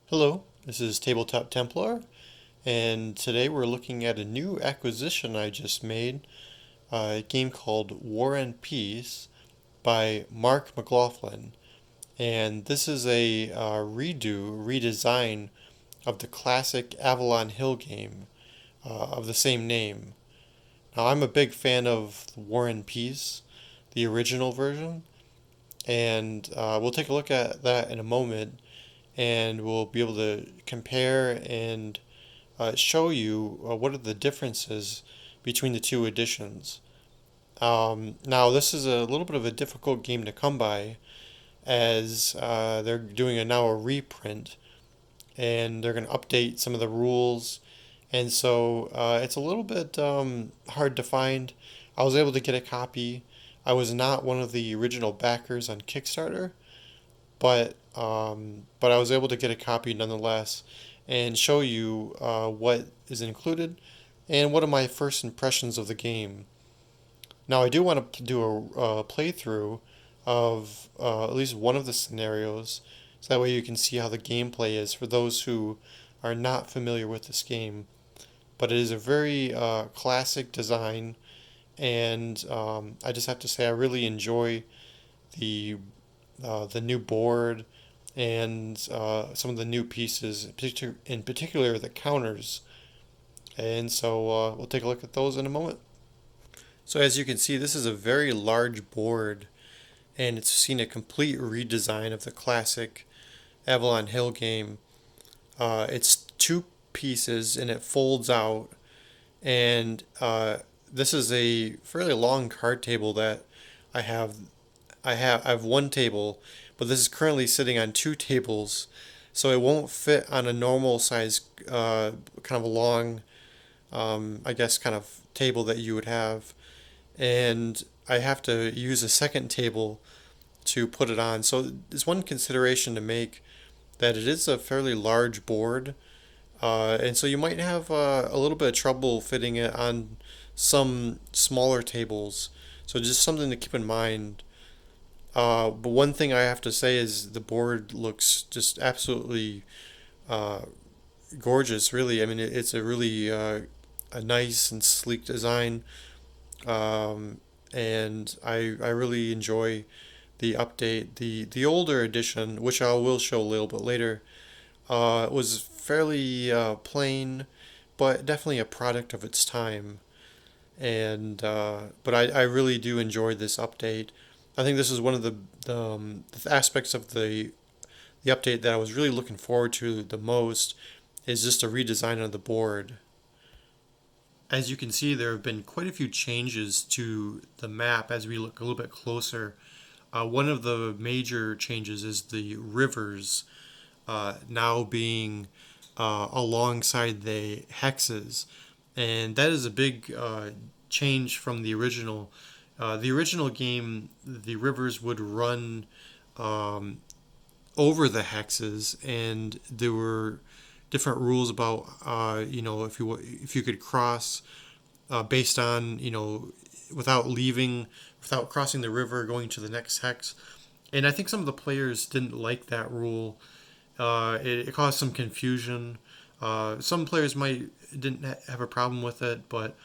Hello, this is Tabletop Templar, and today we're looking at a new acquisition I just made, a game called War and Peace by Mark McLaughlin. And this is a redesign of the classic Avalon Hill game of the same name. Now, I'm a big fan of War and Peace, the original version, and we'll take a look at that in a moment, and we'll be able to compare and show you what are the differences between the two editions. Now, this is a little bit of a difficult game to come by as they're doing now a reprint and they're going to update some of the rules. And so it's a little bit hard to find. I was able to get a copy. I was not one of the original backers on Kickstarter, but I was able to get a copy nonetheless and show you what is included and what are my first impressions of the game. Now, I do want to do a playthrough of at least one of the scenarios, so that way you can see how the gameplay is for those who are not familiar with this game. But it is a very classic design, and I just have to say I really enjoy the the new board and some of the new pieces, in particular the counters. And so we'll take a look at those in a moment. So as you can see, this is a very large board, and it's seen a complete redesign of the classic Avalon Hill game. It's two pieces, and it folds out, and this is a fairly long card table that I have. I have one table, but this is currently sitting on two tables, so it won't fit on a normal size, kind of a long, I guess, kind of table that you would have, and I have to use a second table to put it on. So there's one consideration to make, that it is a fairly large board, and so you might have a little bit of trouble fitting it on some smaller tables. So just something to keep in mind. But one thing I have to say is the board looks just absolutely uh, gorgeous. Really, I mean, it's a really a nice and sleek design, and I really enjoy the update. The older edition, which I will show a little bit later, was fairly plain, but definitely a product of its time. And but I really do enjoy this update. I think this is one of the aspects of the update that I was really looking forward to the most, is just a redesign of the board. As you can see, there have been quite a few changes to the map as we look a little bit closer. One of the major changes is the rivers now being alongside the hexes, and that is a big change from the original. The original game, the rivers would run um, over the hexes, and there were different rules about if you could cross based on without leaving, without crossing the river, going to the next hex. And I think some of the players didn't like that rule. It caused some confusion. Some players might didn't have a problem with it, but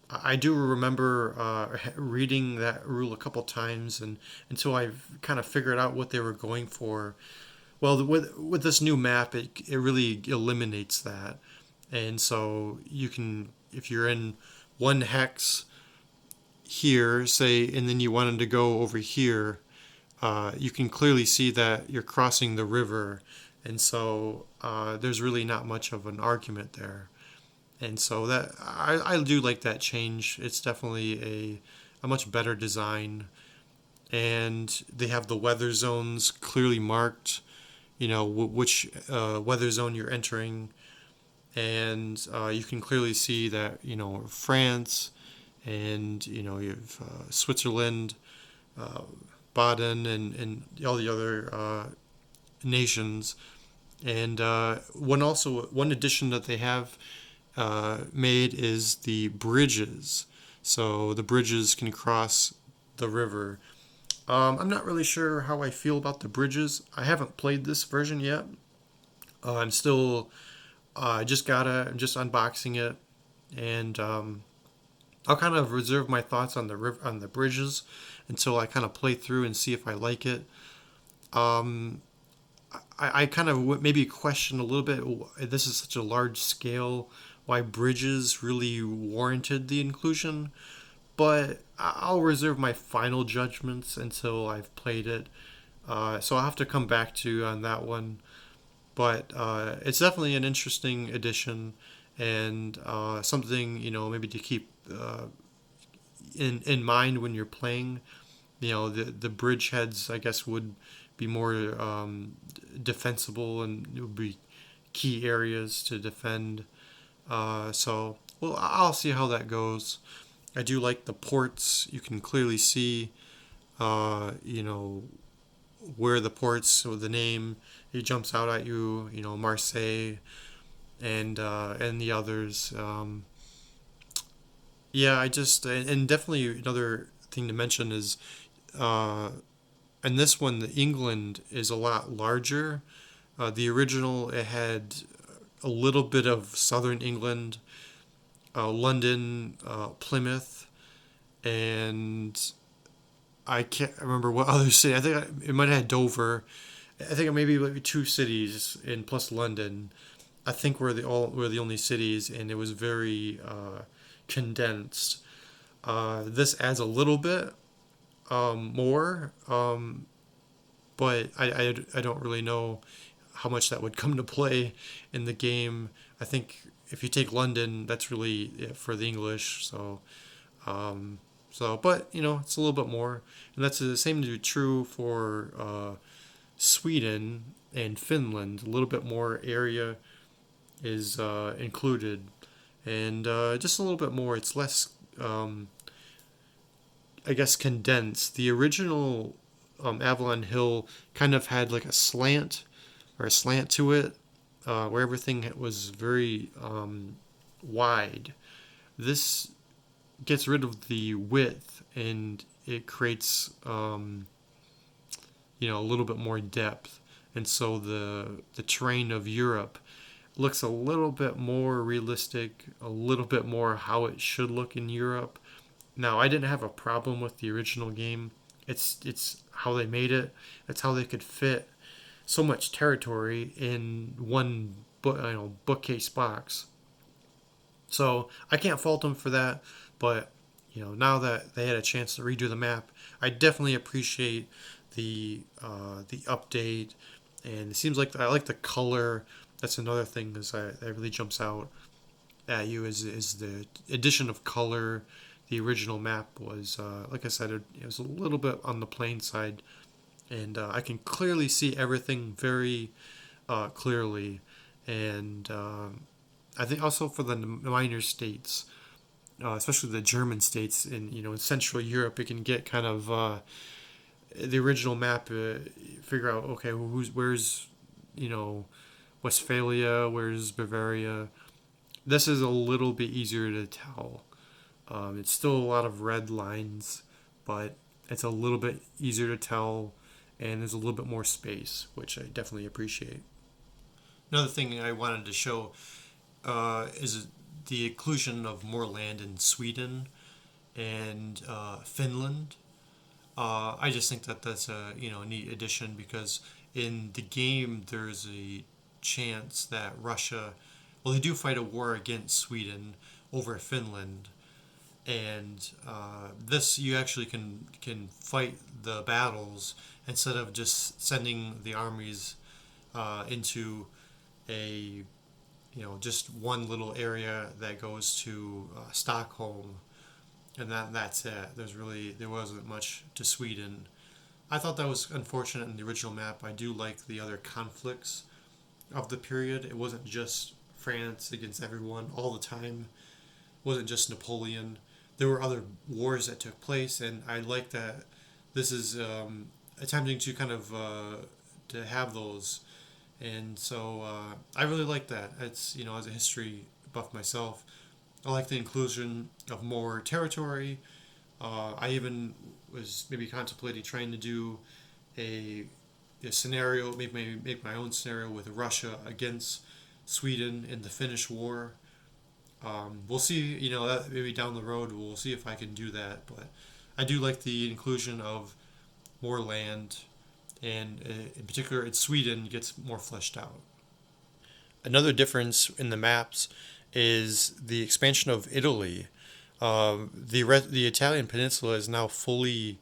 I do remember reading that rule a couple times, and until I kind of figured out what they were going for. Well, with this new map, it really eliminates that, and so you can, if you're in one hex here, say, and then you wanted to go over here, you can clearly see that you're crossing the river, and so there's really not much of an argument there. And so that I do like that change. It's definitely a much better design, and they have the weather zones clearly marked. Which weather zone you're entering, and you can clearly see that France, and you have Switzerland, uh, Baden, and all the other nations. And one addition that they have made is the bridges. So the bridges can cross the river. I'm not really sure how I feel about the bridges. I haven't played this version yet, I'm still I'm just unboxing it, and I'll kind of reserve my thoughts on on the bridges until I kind of play through and see if I like it. Um, I kind of maybe question a little bit. This is such a large scale. Why bridges really warranted the inclusion, but I'll reserve my final judgments until I've played it. So I'll have to come back to you on that one. But it's definitely an interesting addition, and something maybe to keep in mind when you're playing. The bridge heads, I guess, would be more defensible, and it would be key areas to defend. So, well, I'll see how that goes. I do like the ports. You can clearly see, you know, where the ports or the name it jumps out at you. Marseille and the others. Yeah, I just and definitely another thing to mention is, uh, and this one, the England is a lot larger. The original it had a little bit of southern England, London, Plymouth, and I can't remember what other city. I think it might have had Dover. I think maybe two cities and plus London. I think were the only cities, and it was very condensed. This adds a little bit more, but I don't really know how much that would come to play in the game. I think if you take London, that's really it for the English. Um, but it's a little bit more, and that's the same to be true for Sweden and Finland. A little bit more area is included, and just a little bit more. It's less, I guess, condensed. The original Avalon Hill kind of had like a slant to it, where everything was very wide. This gets rid of the width and it creates a little bit more depth, and so the terrain of Europe looks a little bit more realistic, a little bit more how it should look in Europe. Now, I didn't have a problem with the original game. It's how they made it. It's how they could fit so much territory in one bookcase box. So I can't fault them for that. But now that they had a chance to redo the map, I definitely appreciate the update. And it seems like I like the color. That's another thing that really jumps out at you is the addition of color. The original map was, like I said, it was a little bit on the plain side, and I can clearly see everything very clearly. And I think also for the minor states, especially the German states in Central Europe, it can get kind of the original map. Figure out okay, where's you know Westphalia, where's Bavaria. This is a little bit easier to tell. It's still a lot of red lines, but it's a little bit easier to tell, and there's a little bit more space, which I definitely appreciate. Another thing I wanted to show is the inclusion of more land in Sweden and Finland. I just think that that's a neat addition because in the game there's a chance that Russia, well, they do fight a war against Sweden over Finland, and this you actually can fight the battles instead of just sending the armies into a just one little area that goes to Stockholm, and that's it. There wasn't much to Sweden. I thought that was unfortunate in the original map. I do like the other conflicts of the period. It wasn't just France against everyone all the time. It wasn't just Napoleon. There were other wars that took place, and I like that this is attempting to kind of to have those, and so I really like that. It's as a history buff myself, I like the inclusion of more territory. I even was maybe contemplating trying to do a a scenario, maybe make my own scenario with Russia against Sweden in the Finnish War. We'll see. That maybe down the road we'll see if I can do that. But I do like the inclusion of more land, and in particular, in Sweden gets more fleshed out. Another difference in the maps is the expansion of Italy. The Italian peninsula is now fully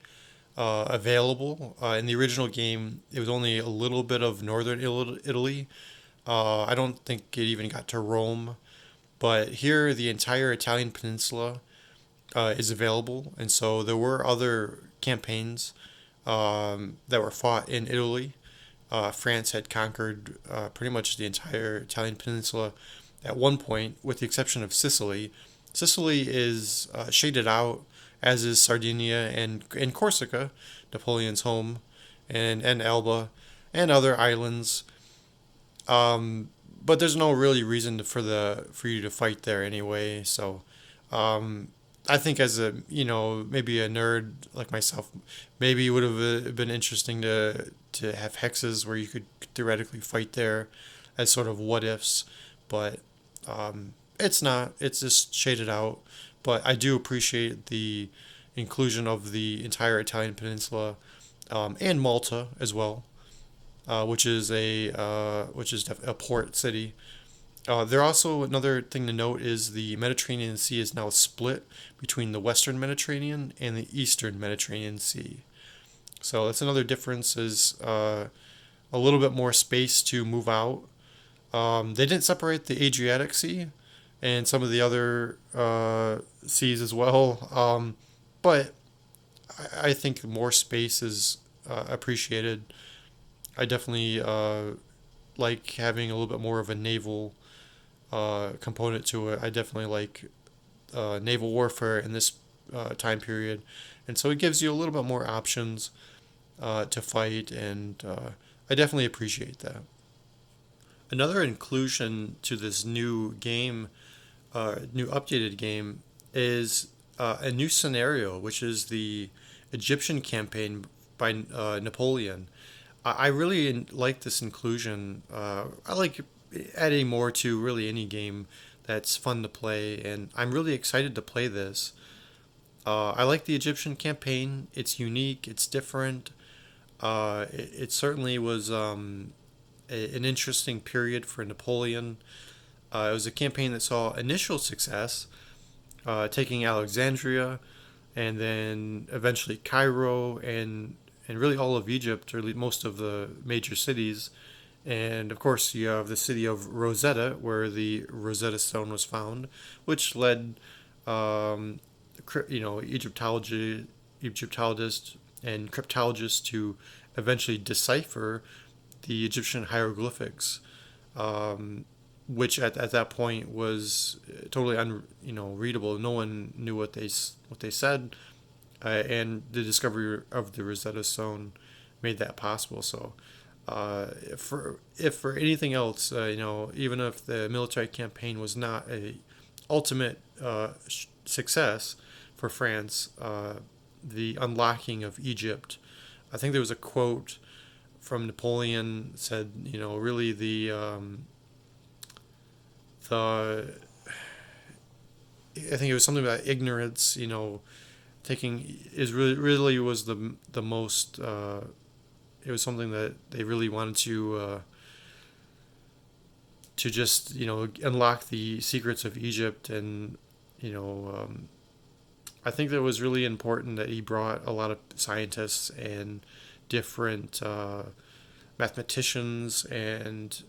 available. In the original game, it was only a little bit of northern Italy. I don't think it even got to Rome. But here, the entire Italian peninsula is available. And so there were other campaigns that were fought in Italy. France had conquered pretty much the entire Italian peninsula at one point, with the exception of Sicily. Sicily is shaded out, as is Sardinia and Corsica, Napoleon's home, and Elba, and other islands. But there's no really reason for you to fight there anyway. So I think as a maybe a nerd like myself, maybe it would have been interesting to have hexes where you could theoretically fight there as sort of what ifs, but it's not. It's just shaded out. But I do appreciate the inclusion of the entire Italian peninsula and Malta as well, which is a port city. There also another thing to note is the Mediterranean Sea is now split between the Western Mediterranean and the Eastern Mediterranean Sea. So that's another difference is a little bit more space to move out. They didn't separate the Adriatic Sea and some of the other seas as well, but I think more space is appreciated. I definitely like having a little bit more of a naval component to it. I definitely like naval warfare in this time period, and so it gives you a little bit more options to fight, and I definitely appreciate that. Another inclusion to this new game, new updated game, is a new scenario, which is the Egyptian campaign by Napoleon. I really like this inclusion. I like adding more to really any game that's fun to play, and I'm really excited to play this. I like the Egyptian campaign. It's unique. It's different. It certainly was an interesting period for Napoleon. It was a campaign that saw initial success, taking Alexandria, and then eventually Cairo, and really all of Egypt, or most of the major cities. And of course, you have the city of Rosetta, where the Rosetta Stone was found, which led, Egyptologists and cryptologists to eventually decipher the Egyptian hieroglyphics, which at that point was totally readable. No one knew what they said, and the discovery of the Rosetta Stone made that possible. So, if for anything else, even if the military campaign was not a ultimate success for France, the unlocking of Egypt. I think there was a quote from Napoleon said, really the I think it was something about ignorance, taking is really was the most. It was something that they really wanted to just unlock the secrets of Egypt, and I think that it was really important that he brought a lot of scientists and different mathematicians and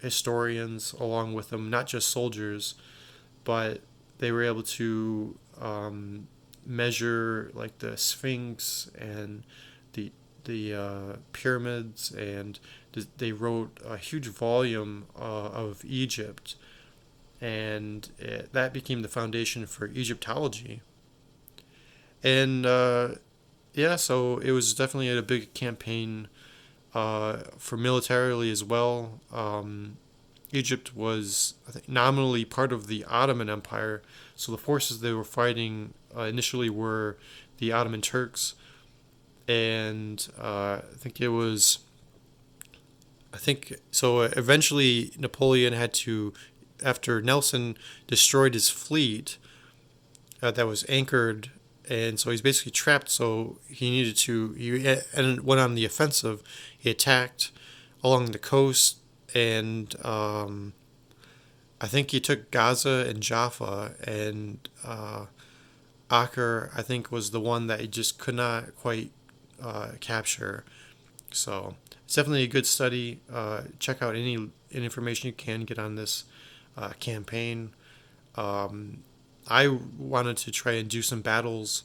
historians along with them, not just soldiers, but they were able to measure like the Sphinx and the pyramids, and they wrote a huge volume of Egypt, and that became the foundation for Egyptology. And so it was definitely a big campaign for militarily as well. Egypt was, I think, nominally part of the Ottoman Empire, so the forces they were fighting initially were the Ottoman Turks, and I think it was. I think so. Eventually, Napoleon had to, after Nelson destroyed his fleet that was anchored, and so he's basically trapped. So he needed to. And went on the offensive. He attacked along the coast, and I think he took Gaza and Jaffa, and Acre, I think, was the one that he just could not quite capture. So it's definitely a good study. Check out any information you can get on this campaign. I wanted to try and do some battles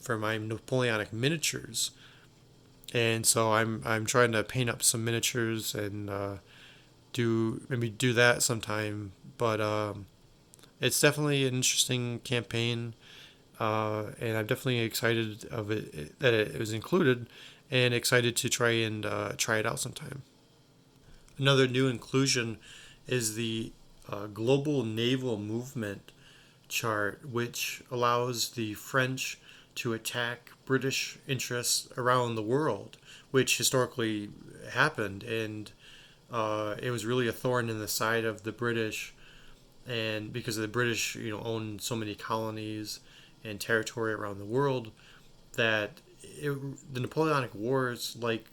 for my Napoleonic miniatures, and so I'm trying to paint up some miniatures and do that sometime. But it's definitely an interesting campaign, and I'm definitely excited of it that it was included, and excited to try it out sometime. Another new inclusion is the global naval movement chart, which allows the French to attack British interests around the world, which historically happened, and it was really a thorn in the side of the British, and because the British, owned so many colonies and territory around the world, that the Napoleonic Wars, like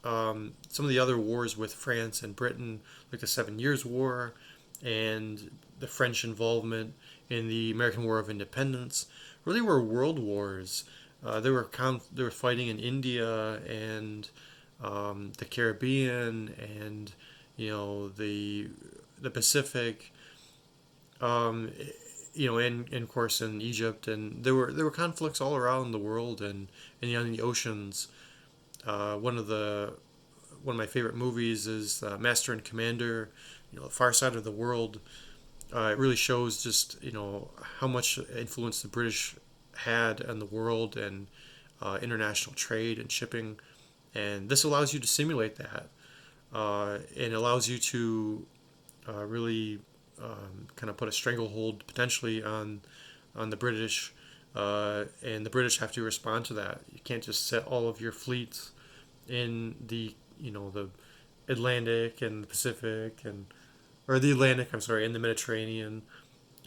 some of the other wars with France and Britain, like the Seven Years' War and the French involvement in the American War of Independence, really were world wars. They were fighting in India and the Caribbean and the Pacific, um, and of course in Egypt, and there were conflicts all around the world and on the oceans. One of my favorite movies is Master and Commander, The Far Side of the World. It really shows just how much influence the British had on the world and international trade and shipping, and this allows you to simulate that, and allows you to really kind of put a stranglehold potentially on the British, and the British have to respond to that. You can't just set all of your fleets in the Atlantic and the Pacific and or the Atlantic, I'm sorry, and the Mediterranean,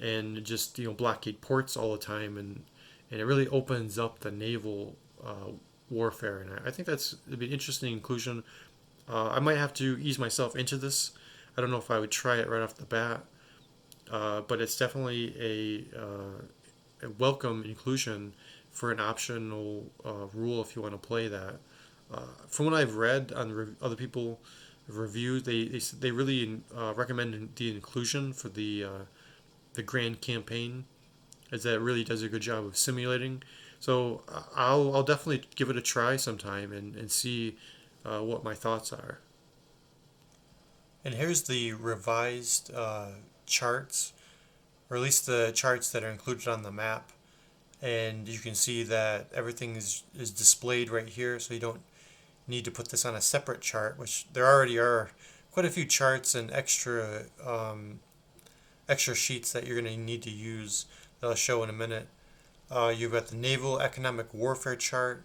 and just blockade ports all the time, and it really opens up the naval warfare, and I think it'd be an interesting inclusion. I might have to ease myself into this. I don't know if I would try it right off the bat, but it's definitely a welcome inclusion for an optional rule if you want to play that. From what I've read on other people reviews, they really recommend the inclusion for the grand campaign, as that really does a good job of simulating. So I'll definitely give it a try sometime and see what my thoughts are. And here's the revised charts, or at least the charts that are included on the map. And you can see that everything is displayed right here, so you don't need to put this on a separate chart, which there already are quite a few charts and extra sheets that you're going to need to use that I'll show in a minute. You've got the Naval Economic Warfare chart,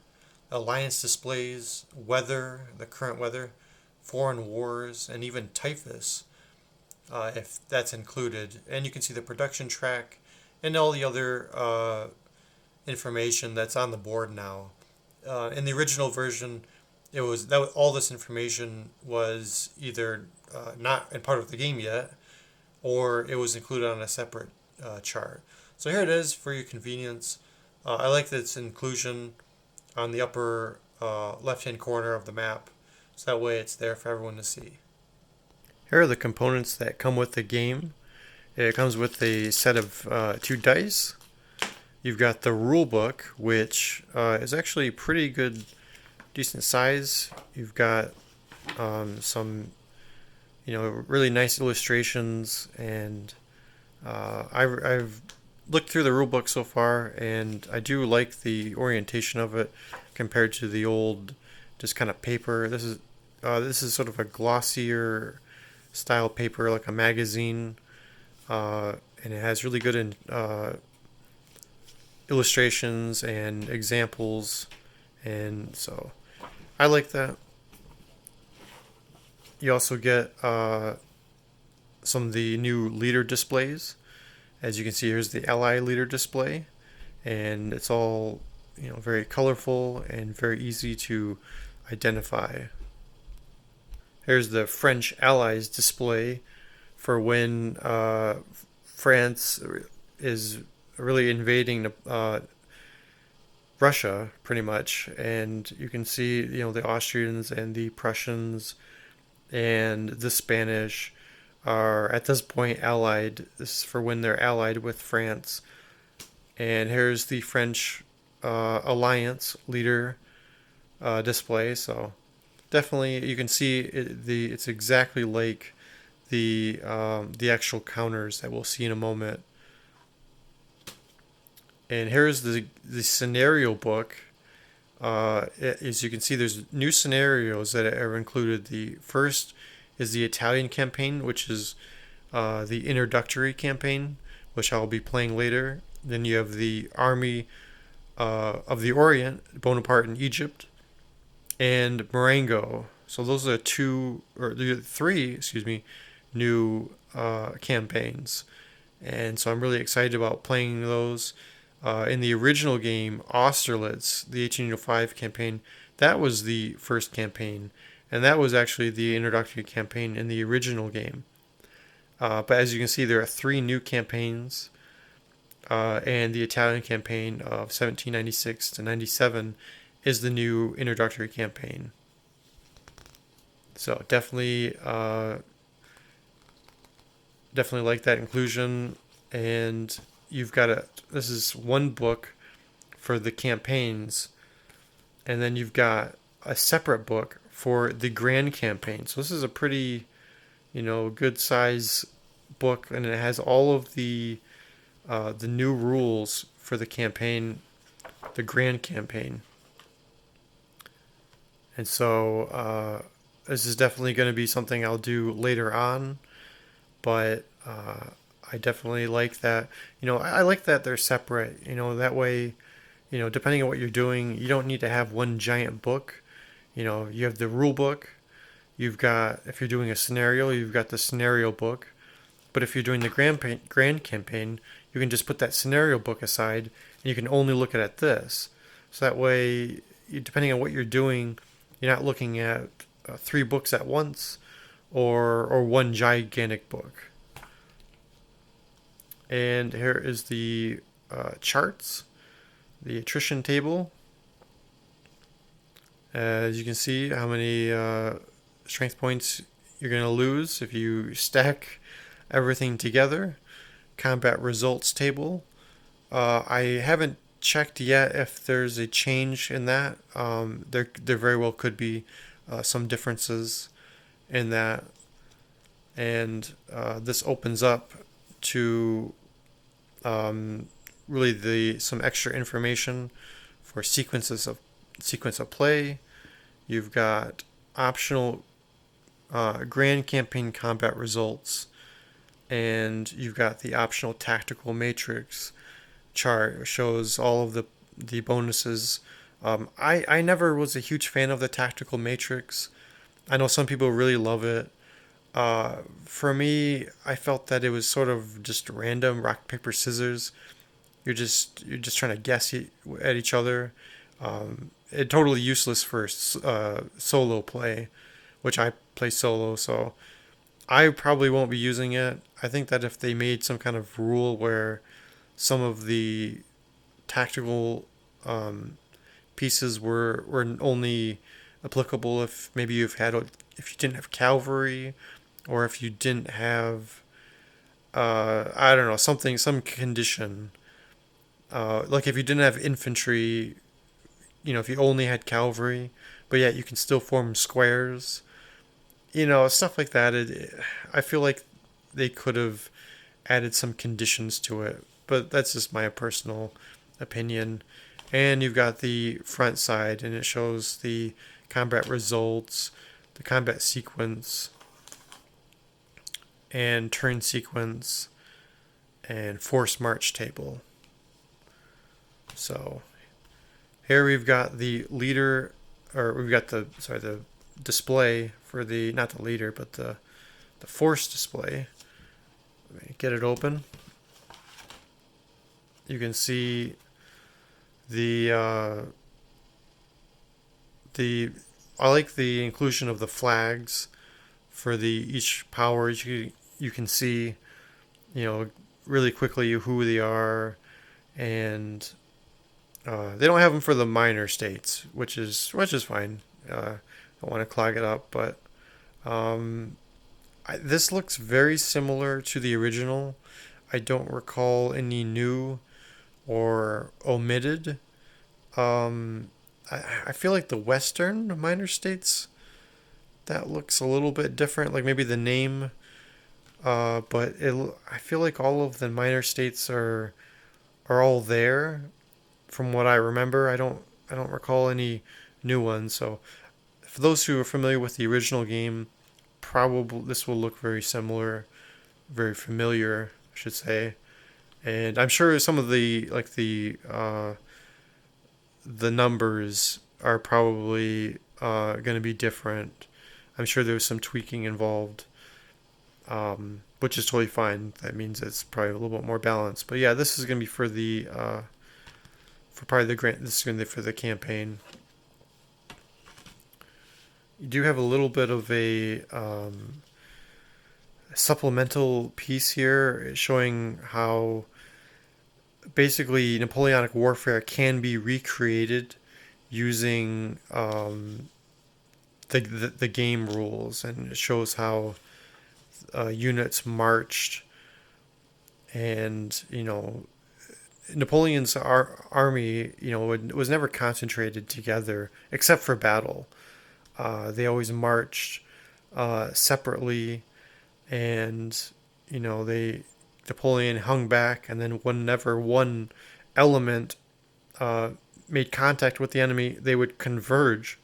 alliance displays, weather, the current weather, foreign wars, and even typhus, if that's included. And you can see the production track and all the other information that's on the board now. In the original version, all this information was either not in part of the game yet, or it was included on a separate chart. So here it is for your convenience. I like that it's inclusion on the upper left-hand corner of the map, so that way it's there for everyone to see. Here are the components that come with the game. It comes with a set of 2 dice. You've got the rulebook, which is actually pretty good, decent size. You've got some, really nice illustrations, and I've looked through the rulebook so far, and I do like the orientation of it compared to the old, just kind of paper. This is sort of a glossier style paper, like a magazine, and it has really good illustrations and examples And so I like that. You also get some of the new leader displays. As you can see, here's the Ally leader display, and it's all very colorful and very easy to identify. Here's the French Allies display for when France is really invading Russia, pretty much, and you can see the Austrians and the Prussians and the Spanish are at this point allied. This is for when they're allied with France. And here's the French alliance leader display. So definitely you can see it's exactly like the actual counters that we'll see in a moment. And here's the scenario book. As you can see, there's new scenarios that are included. The first is the Italian campaign, which is the introductory campaign, which I'll be playing later. Then you have the Army of the Orient, Bonaparte in Egypt, and Marengo. So those are three, new campaigns. And so I'm really excited about playing those. In the original game, Austerlitz, the 1805 campaign, that was the first campaign, and that was actually the introductory campaign in the original game. But as you can see, there are three new campaigns, and the Italian campaign of 1796 to 97 is the new introductory campaign. So definitely like that inclusion. And you've got this is one book for the campaigns, and then you've got a separate book for the grand campaign. So this is a pretty, good size book, and it has all of the new rules for the campaign, the grand campaign. And so this is definitely going to be something I'll do later on, but I definitely like that. I like that they're separate. That way, depending on what you're doing, you don't need to have one giant book. You have the rule book. You've got, if you're doing a scenario, you've got the scenario book. But if you're doing the grand campaign, you can just put that scenario book aside, and you can only look at this. So that way, depending on what you're doing, you're not looking at three books at once, or one gigantic book. And here is the charts, the attrition table. As you can see, how many strength points you're going to lose if you stack everything together. Combat results table. I haven't checked yet if there's a change in that. There very well could be some differences in that. And this opens up to really some extra information for sequence of play. You've got optional grand campaign combat results, and you've got the optional tactical matrix chart, which shows all of the bonuses. I never was a huge fan of the tactical matrix. I know some people really love it. For me, I felt that it was sort of just random rock paper scissors. You're just trying to guess at each other. It totally useless for solo play, which I play solo, so I probably won't be using it. I think that if they made some kind of rule where some of the tactical pieces were only applicable if maybe if you didn't have cavalry, or if you didn't have I don't know, some condition, like if you didn't have infantry, if you only had cavalry, but yet you can still form squares, stuff like that. I feel like they could have added some conditions to it, but that's just my personal opinion. And you've got the front side, and it shows the combat results, the combat sequence, and turn sequence, and force march table. So Here we've got the leader, or we've got the display for the, not the leader, but the force display. Let me get it open. You can see the I like the inclusion of the flags for the each power. You can see, really quickly who they are, and they don't have them for the minor states, which is fine. Don't want to clog it up, but this looks very similar to the original. I don't recall any new or omitted. I feel like the Western minor states, that looks a little bit different. Like maybe the name, but I feel like all of the minor states are all there from what I remember. I don't recall any new ones. So for those who are familiar with the original game, probably this will look very similar, very familiar, I should say. And I'm sure some of the numbers are probably going to be different. I'm sure there's some tweaking involved, which is totally fine. That means it's probably a little bit more balanced. But yeah, this is going to be for the for probably the grant. This is going to be for the campaign. You do have a little bit of a supplemental piece here showing how basically Napoleonic warfare can be recreated using the game rules, and it shows how units marched, and Napoleon's army was never concentrated together except for battle. They always marched separately, and Napoleon hung back, and then whenever one element made contact with the enemy, they would converge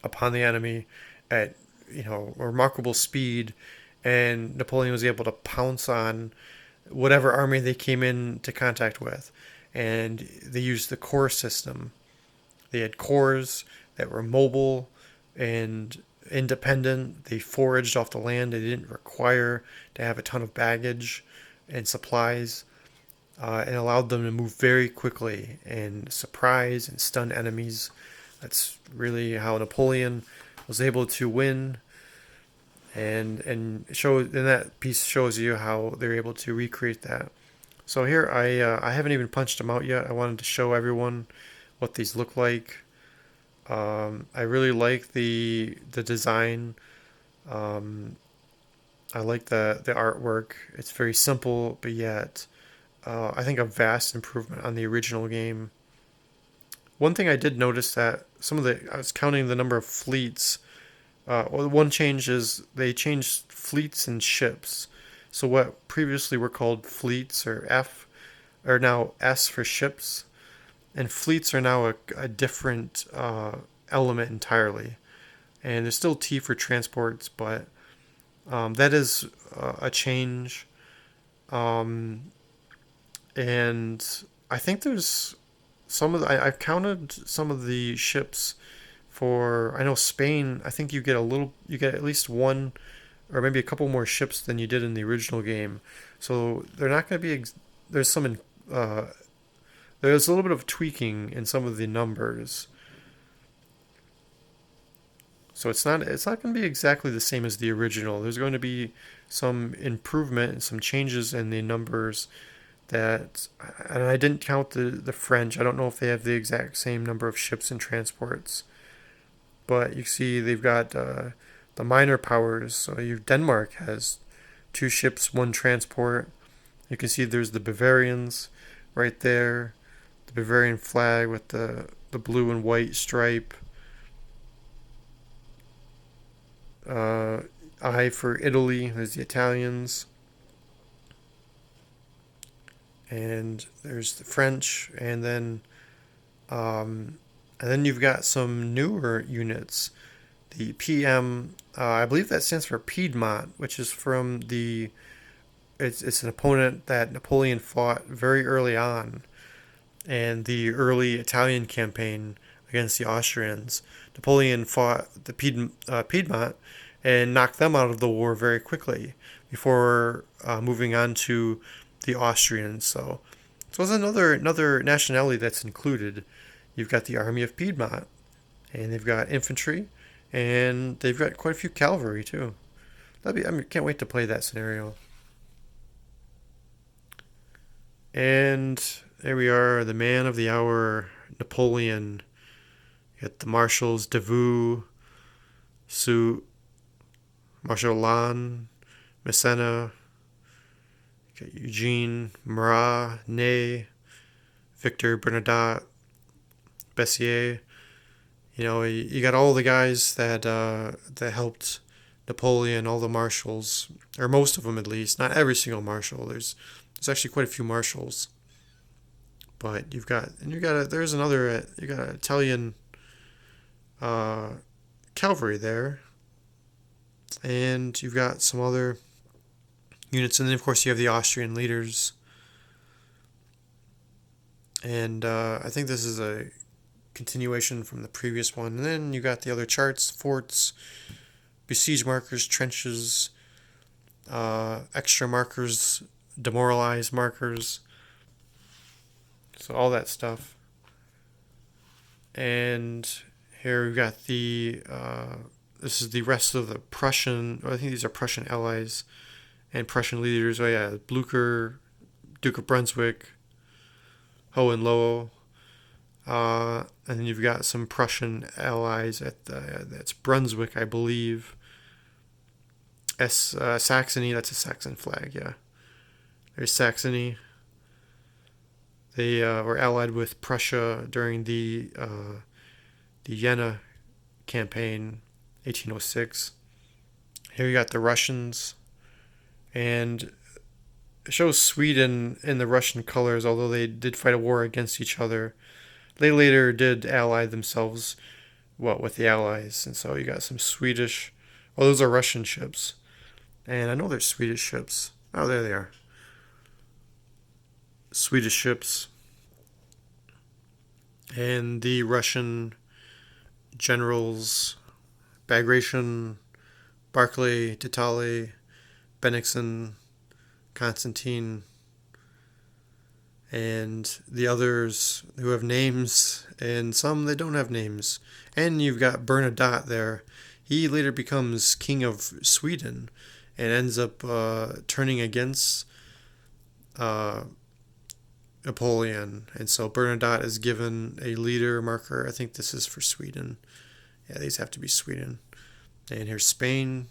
upon the enemy at remarkable speed, and Napoleon was able to pounce on whatever army they came into contact with. And they used the corps system. They had corps that were mobile and independent. They foraged off the land. They didn't require to have a ton of baggage and supplies, and allowed them to move very quickly and surprise and stun enemies. That's really how Napoleon was able to win, and that piece shows you how they're able to recreate that. So here I haven't even punched them out yet. I wanted to show everyone what these look like. I really like the design. I like the artwork. It's very simple, but yet I think a vast improvement on the original game. One thing I did notice that I was counting the number of fleets. One change is they changed fleets and ships. So what previously were called fleets, or F, are now S for ships, and fleets are now a different element entirely. And there's still T for transports, but that is a change. And I think there's I've counted some of the ships I know Spain. I think you get at least one, or maybe a couple more ships than you did in the original game. So they're not going to be. There's a little bit of tweaking in some of the numbers. So it's not going to be exactly the same as the original. There's going to be some improvement and some changes in the numbers. And I didn't count the French. I don't know if they have the exact same number of ships and transports. But you see they've got the minor powers. So Denmark has 2 ships, 1 transport. You can see there's the Bavarians right there. The Bavarian flag with the blue and white stripe. I for Italy, there's the Italians. And there's the French, and then you've got some newer units. The PM, I believe that stands for Piedmont, which is from it's an opponent that Napoleon fought very early on, and the early Italian campaign against the Austrians. Napoleon fought the Piedmont and knocked them out of the war very quickly before moving on to the Austrians. So it's another nationality that's included. You've got the Army of Piedmont, and they've got infantry, and they've got quite a few cavalry too. Can't wait to play that scenario. And there we are, the man of the hour, Napoleon. You got the marshals Davout, Soult, Marshal Lannes, Massena, you got Eugene, Murat, Ney, Victor Bernadotte, Bessier. You got all the guys that helped Napoleon, all the marshals, or most of them at least. Not every single marshal. There's actually quite a few marshals, but you got an Italian cavalry there, and you've got some other units, and then of course you have the Austrian leaders. And I think this is a continuation from the previous one. And then you got the other charts: forts, besiege markers, trenches, extra markers, demoralized markers. So all that stuff. And here we've got this is the rest of the Prussian, I think these are Prussian allies and Prussian leaders. Oh yeah, Blucher, Duke of Brunswick, Hohenlohe. And then you've got some Prussian allies that's Brunswick, I believe. Saxony, that's a Saxon flag, yeah. There's Saxony. They were allied with Prussia during the Jena campaign, 1806. Here you got the Russians, and it shows Sweden in the Russian colors, although they did fight a war against each other. They later did ally themselves, with the Allies, and so you got some Swedish. Well, those are Russian ships, and I know they're Swedish ships. Oh, there they are. Swedish ships, and the Russian generals: Bagration, Barclay, Titale, Bennigsen, Constantine, and the others who have names, and some that don't have names. And you've got Bernadotte there. He later becomes king of Sweden and ends up turning against Napoleon. And so Bernadotte is given a leader marker. I think this is for Sweden. Yeah, these have to be Sweden. And here's Spain.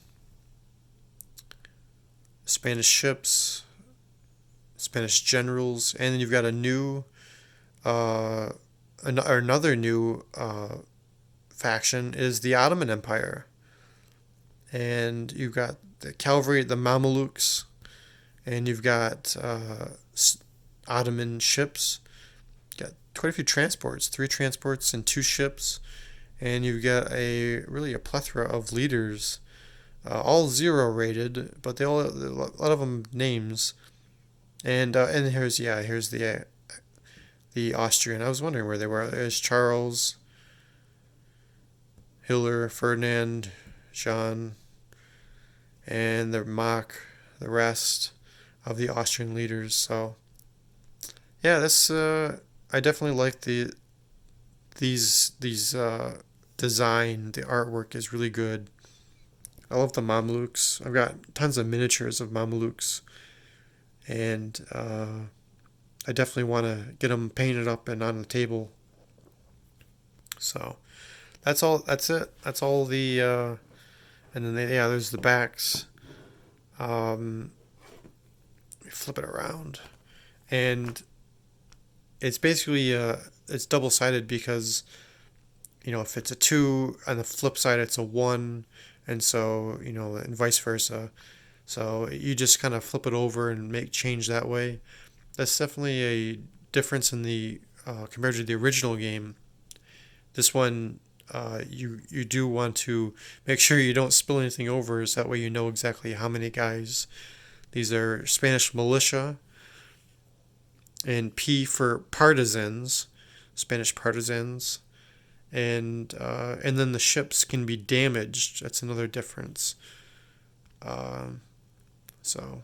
Spanish ships. Spanish generals. And then you've got another new faction is the Ottoman Empire. And you've got the cavalry, the Mamelukes. And you've got Ottoman ships. Got quite a few transports, 3 transports and 2 ships, and you've got a plethora of leaders, all 0 rated, but a lot of them names, and here's the Austrian. I was wondering where they were. There's Charles, Hiller, Ferdinand, Jean, and the rest of the Austrian leaders. So yeah, this I definitely like these design. The artwork is really good. I love the Mamelukes. I've got tons of miniatures of Mamelukes, and I definitely want to get them painted up and on the table. So that's all. That's it. That's all the and then there's the backs. Flip it around, and it's basically it's double-sided because if it's a 2 on the flip side it's a 1, and so and vice versa. So you just kind of flip it over and change that way. That's definitely a difference in the compared to the original game. This one you do want to make sure you don't spill anything over, so that way you know exactly how many guys. These are Spanish militia. and P for partisans, Spanish partisans, and then the ships can be damaged. That's another difference. Um, so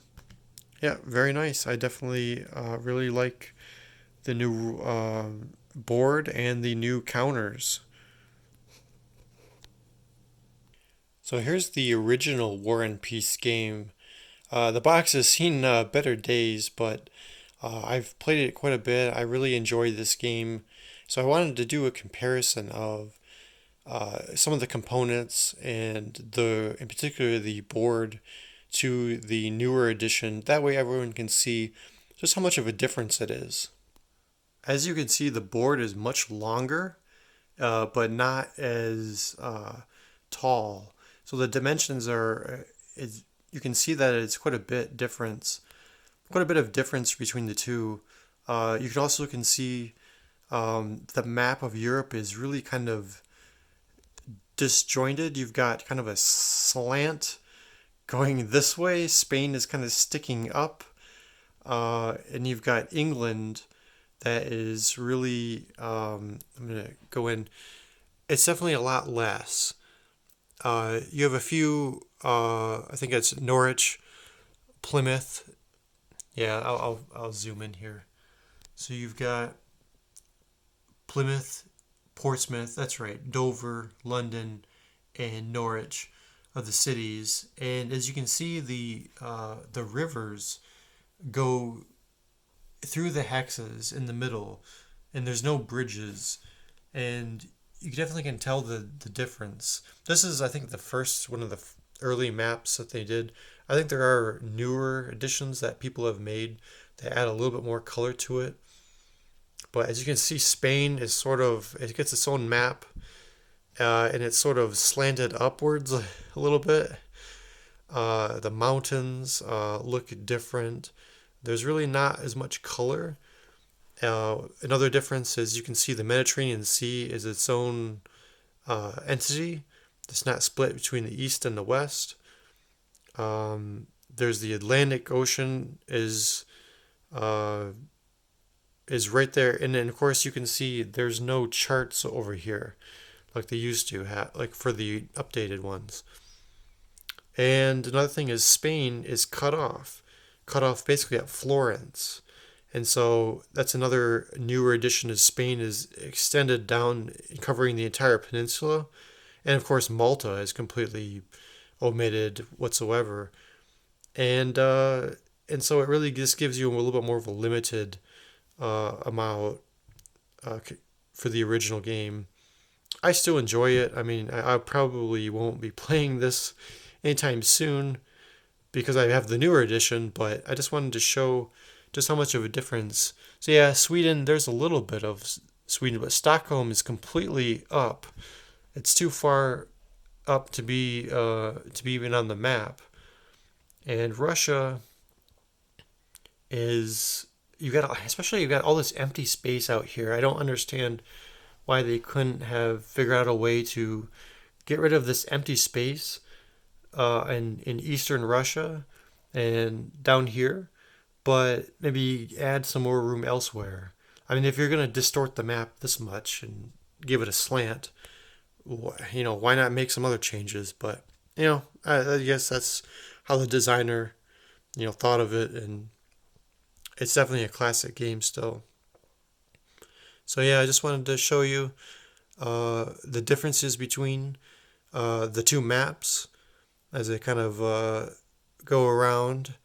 yeah, very nice. I definitely really like the new board and the new counters. So here's the original War and Peace game. The box has seen better days, but I've played it quite a bit. I really enjoyed this game. So I wanted to do a comparison of some of the components and in particular, the board to the newer edition. That way, everyone can see just how much of a difference it is. As you can see, the board is much longer, but not as tall. So the dimensions are, you can see that it's quite a bit of difference between the two. You can also can see the map of Europe is really kind of disjointed. You've got kind of a slant going this way. Spain is kind of sticking up, and you've got England that is really. I'm gonna go in. It's definitely a lot less. You have a few. I think it's Norwich, Plymouth. Yeah, I'll zoom in here. So you've got Plymouth, Portsmouth. That's right. Dover, London, and Norwich are the cities. And as you can see, the rivers go through the hexes in the middle, and there's no bridges, and you definitely can tell the difference. This is, I think, the first one of the early maps that they did. I think there are newer editions that people have made that add a little bit more color to it. But as you can see, Spain is it gets its own map, and it's sort of slanted upwards a little bit. The mountains look different. There's really not as much color. Another difference is you can see the Mediterranean Sea is its own entity. It's not split between the east and the west. There's the Atlantic Ocean uh, is right there, and then of course you can see there's no charts over here like they used to have, like for the updated ones. And another thing is Spain is cut off basically at Florence. And so that's another newer addition is Spain is extended down, covering the entire peninsula. And of course, Malta is completely omitted whatsoever. And and so it really just gives you a little bit more of a limited amount for the original game. I still enjoy it. I mean, I probably won't be playing this anytime soon because I have the newer edition, but I just wanted to show just how much of a difference. So yeah, Sweden, there's a little bit of Sweden, but Stockholm is completely up. It's too far up to be even on the map. And Russia is you got all this empty space out here. I don't understand why they couldn't have figured out a way to get rid of this empty space in eastern Russia and down here, but maybe add some more room elsewhere. I mean, if you're going to distort the map this much and give it a slant, why not make some other changes? But I guess that's how the designer, thought of it, and it's definitely a classic game still. So yeah, I just wanted to show you the differences between the two maps as I kind of go around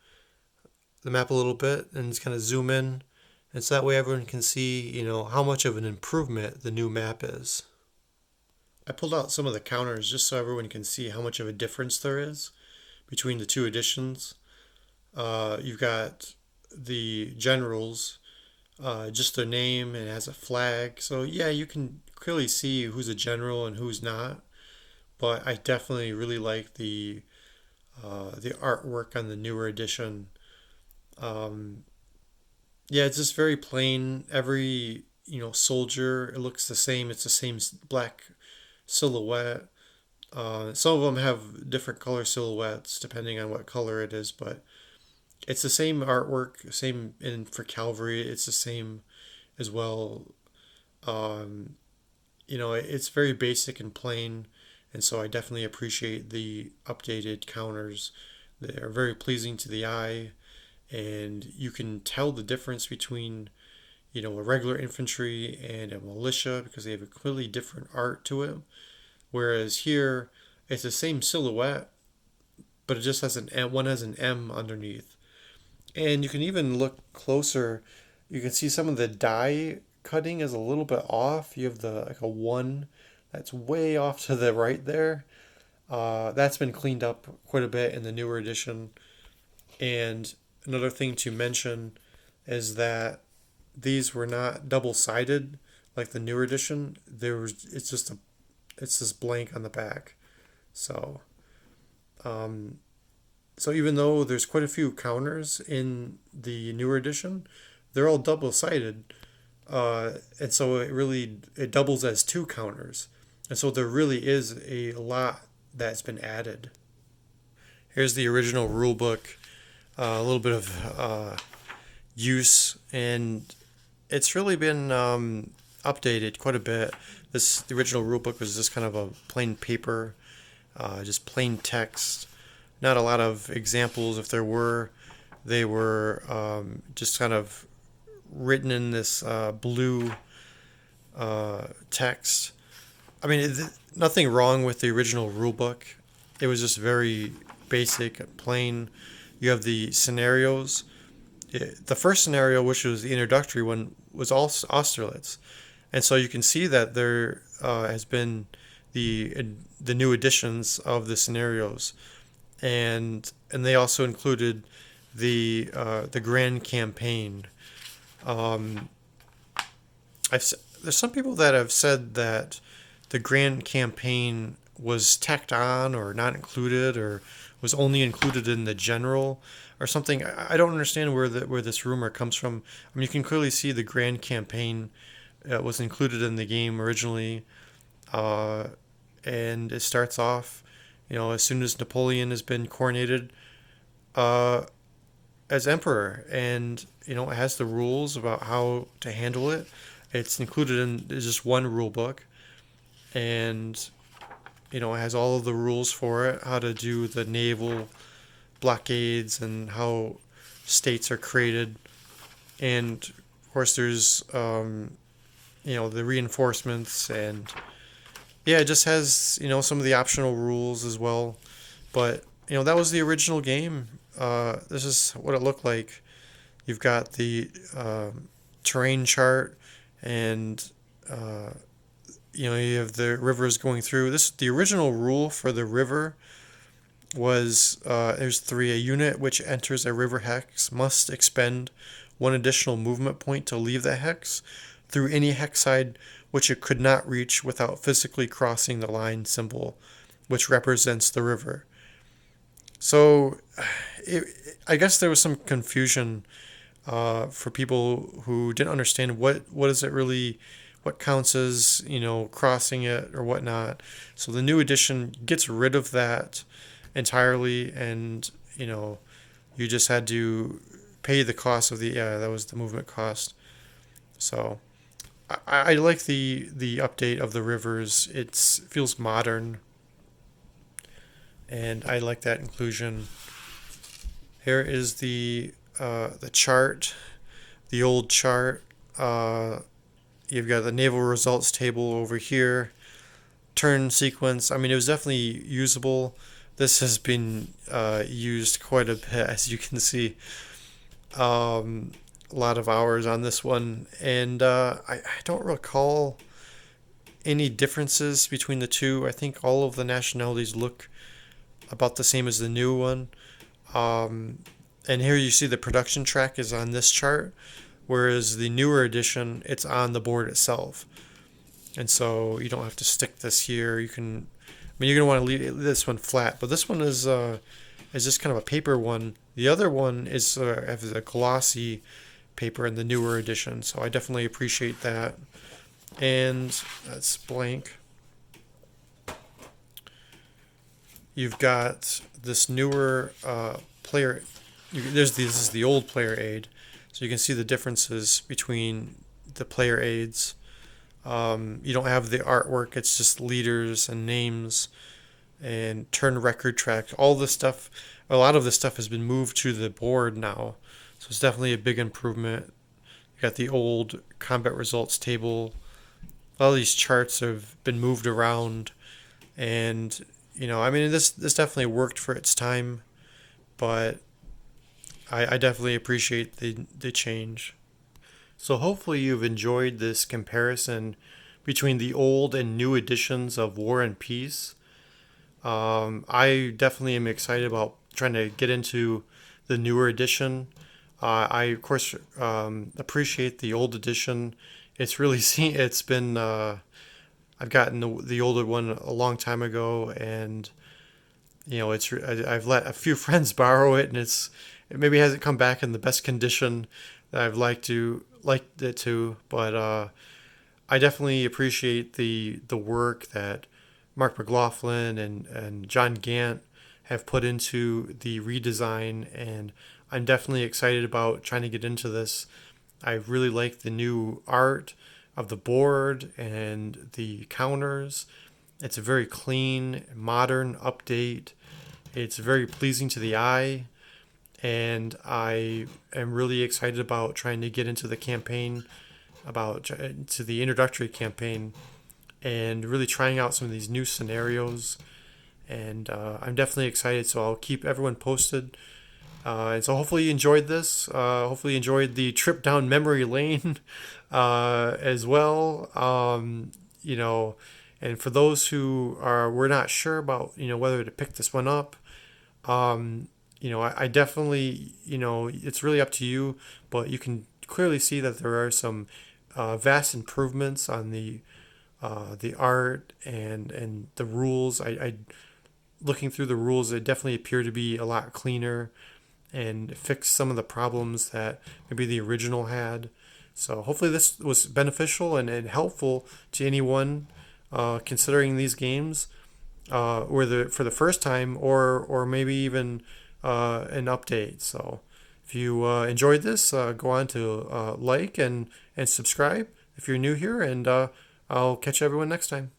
the map a little bit and just kind of zoom in, and so that way everyone can see, how much of an improvement the new map is. I pulled out some of the counters just so everyone can see how much of a difference there is between the two editions. You've got the generals, just their name, and it has a flag. So yeah, you can clearly see who's a general and who's not. But I definitely really like the artwork on the newer edition. Um, yeah, it's just very plain. Every soldier, it looks the same. It's the same black silhouette. Some of them have different color silhouettes depending on what color it is, but It's the same artwork, same, and for Calvary, it's the same as well. Um, it's very basic and plain, and so I definitely appreciate the updated counters. They are very pleasing to the eye, and you can tell the difference between, a regular infantry and a militia because they have a completely different art to it. Whereas here, it's the same silhouette, but it just has an M, one has an M underneath. And you can even look closer. You can see some of the die cutting is a little bit off. You have the like a one that's way off to the right there. That's been cleaned up quite a bit in the newer edition. And another thing to mention is that these were not double sided like the newer edition. It's just blank on the back. So um, so even though there's quite a few counters in the newer edition, they're all double sided, and so it doubles as two counters, and so there really is a lot that's been added. Here's the original rule book, a little bit of use, and it's really been updated quite a bit. The original rule book was just kind of a plain paper, just plain text. Not a lot of examples. If there were, they were just kind of written in this blue text. I mean, nothing wrong with the original rule book. It was just very basic, plain. You have the scenarios. The first scenario, which was the introductory one, was all Austerlitz, and so you can see that there has been the new editions of the scenarios, and they also included the grand campaign. Um, there's some people that have said that the grand campaign was tacked on or not included or was only included in the general or something. I don't understand where this rumor comes from. I mean, you can clearly see the grand campaign was included in the game originally, and it starts off, as soon as Napoleon has been coronated uh, as emperor, and it has the rules about how to handle it. It's included in just one rule book, and it has all of the rules for it, how to do the naval blockades and how states are created, and of course there's the reinforcements, and yeah, it just has some of the optional rules as well. But that was the original game. This is what it looked like. You've got the terrain chart, and you have the rivers going through. The original rule for the river was there's three. A unit which enters a river hex must expend one additional movement point to leave the hex through any hex side which it could not reach without physically crossing the line symbol, which represents the river. So, I guess there was some confusion for people who didn't understand what is it really, what counts as crossing it or whatnot. So the new edition gets rid of that entirely, and you just had to pay the cost of that was the movement cost. So I like the update of the rivers. It feels modern, and I like that inclusion. Here is the chart, the old chart. You've got the naval results table over here. Turn sequence. I mean, it was definitely usable. This has been used quite a bit, as you can see. A lot of hours on this one, and I don't recall any differences between the two. I think all of the nationalities look about the same as the new one. And here you see the production track is on this chart, whereas the newer edition, it's on the board itself. And so you don't have to stick this here. You're going to want to leave this one flat, but this one is just kind of a paper one. The other one has a glossy paper in the newer edition, so I definitely appreciate that. And that's blank. You've got this newer player this is the old player aid, so you can see the differences between the player aids. You don't have the artwork; it's just leaders and names and turn record track. All this stuff, a lot of this stuff has been moved to the board now, so it's definitely a big improvement. You got the old combat results table. All these charts have been moved around, and I mean, this definitely worked for its time, but I definitely appreciate the change. So hopefully you've enjoyed this comparison between the old and new editions of War and Peace. I definitely am excited about trying to get into the newer edition. I of course appreciate the old edition. It's really seen. It's been I've gotten the older one a long time ago, and I've let a few friends borrow it, and it maybe hasn't come back in the best condition that I've liked it to, but I definitely appreciate the work that Mark McLaughlin and John Gant have put into the redesign, and I'm definitely excited about trying to get into this. I really like the new art of the board and the counters. It's a very clean, modern update. It's very pleasing to the eye, and I am really excited about trying to get into the campaign, about to the introductory campaign, and really trying out some of these new scenarios. And I'm definitely excited, so I'll keep everyone posted. And so hopefully you enjoyed this. Hopefully you enjoyed the trip down memory lane as well. And for those who were not sure about whether to pick this one up, I definitely it's really up to you, but you can clearly see that there are some vast improvements on the art and the rules. I looking through the rules, they definitely appear to be a lot cleaner and fix some of the problems that maybe the original had. So hopefully this was beneficial and helpful to anyone considering these games, or for the first time, or maybe even an update. So if you enjoyed this, go on to like and subscribe if you're new here, and I'll catch everyone next time.